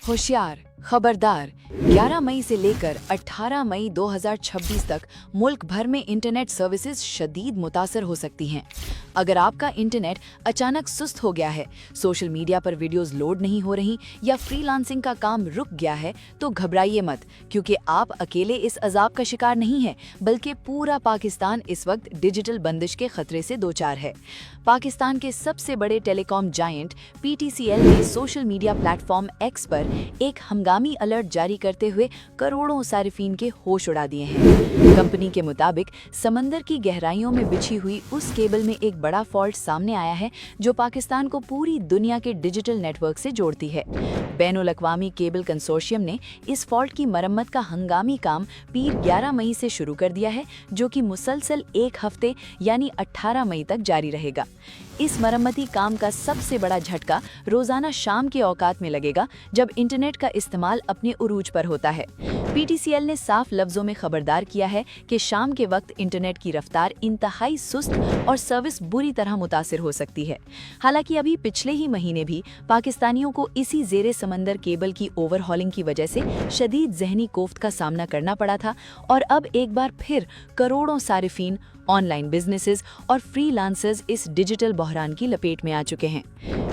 होशियार, खबरदार। 11 मई से लेकर 18 मई 2026 तक मुल्क भर में इंटरनेट सर्विसेज शदीद मुतासर हो सकती हैं। अगर आपका इंटरनेट अचानक सुस्त हो गया है, सोशल मीडिया पर वीडियोस लोड नहीं हो रही या फ्रीलांसिंग का काम रुक गया है, तो घबराइए मत, क्योंकि आप अकेले इस अजाब का शिकार नहीं हैं, बल्कि पूरा पाकिस्तान इस वक्त डिजिटल बंदिश के खतरे से दो चार है। पाकिस्तान के सबसे बड़े टेलीकॉम जायंट PTCL ने सोशल मीडिया प्लेटफॉर्म X पर एक हंगामी अलर्ट जारी करते हुए करोड़ों सारिफीन के होश उड़ा दिए हैं। कंपनी के मुताबिक समंदर की गहराइयों में बिछी हुई उस केबल में एक बड़ा फॉल्ट सामने आया है जो पाकिस्तान को पूरी दुनिया के डिजिटल नेटवर्क से जोड़ती है। बैनुल अक़वामी केबल कंसोर्शियम ने इस फॉल्ट की मरम्मत का हंगामी काम पीर 11 मई से शुरू कर दिया है, जो कि मुसलसल एक हफ्ते यानी 18 मई तक जारी रहेगा। इस मरम्मती काम का सबसे बड़ा झटका रोजाना शाम के औकात में लगेगा, जब इंटरनेट का इस्तेमाल अपने उरूज पर होता है। PTCL ने साफ लफ्जों में खबरदार किया है कि शाम के वक्त इंटरनेट की रफ्तार इंतहाई सुस्त और सर्विस बुरी तरह मुतासिर हो सकती है। हालांकि अभी पिछले ही महीने भी पाकिस्तानियों को इसी ज़ेरे समंदर केबल की ओवरहॉलिंग की वजह से शदीद ज़हनी कोफ्त का सामना करना पड़ा था, और अब एक बार फिर करोड़ों सारिफीन, ऑनलाइन बिजनेसेस और फ्रीलांसर्स इस डिजिटल बहरान की लपेट में आ चुके हैं।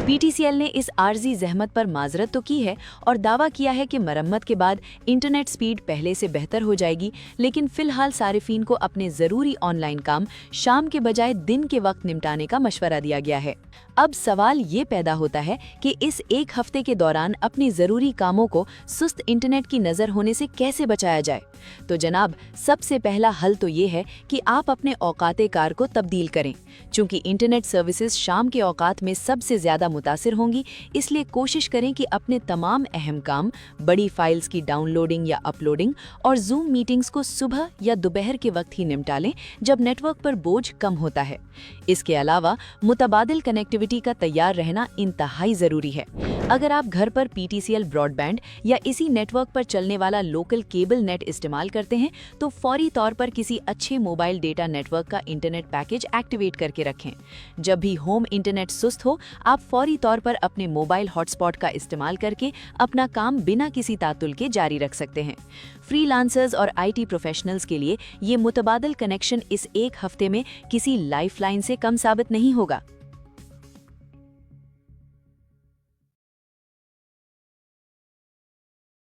PTCL ने इस आर्जी जहमत पर माजरत तो की है और दावा किया है कि मरम्मत के बाद इंटरनेट स्पीड पहले से बेहतर हो जाएगी, लेकिन फिलहाल सारिफीन को अपने ज़रूरी ऑनलाइन काम शाम के बजाय दिन के वक्त निपटाने का मशवरा दिया गया है। अब सवाल ये पैदा होता है कि इस एक हफ्ते के दौरान अपने ज़रूरी कामों को सुस्त इंटरनेट की नज़र होने से कैसे बचाया जाए। तो जनाब, सबसे पहला हल तो ये है कि आप अपने औकात कार को तब्दील करें। चूंकि इंटरनेट सर्विसेज शाम के औकात में सबसे ज़्यादा मुतासिर होंगी, इसलिए कोशिश करें कि अपने तमाम अहम काम, बड़ी फाइल्स की डाउनलोडिंग या अपलोडिंग और जूम मीटिंग्स को सुबह या दोपहर के वक्त ही निपटा लें, जब नेटवर्क पर बोझ कम होता है। इसके अलावा मुतबादिल कनेक्टिविटी का तैयार रहना इंतहाई ज़रूरी है। अगर आप घर पर PTCL ब्रॉडबैंड या इसी नेटवर्क पर चलने वाला लोकल केबल नेट इस्तेमाल करते हैं, तो फौरी तौर पर किसी अच्छे मोबाइल डेटा नेटवर्क का इंटरनेट पैकेज एक्टिवेट करके रखें। जब भी होम इंटरनेट सुस्त हो, आप फौरी तौर पर अपने मोबाइल हॉटस्पॉट का इस्तेमाल करके अपना काम बिना किसी तातुल के जारी रख सकते हैं। फ्रीलांसर्स और IT प्रोफेशनल्स के लिए ये मुतबादिल कनेक्शन इस एक हफ्ते में किसी लाइफलाइन से कम साबित नहीं होगा।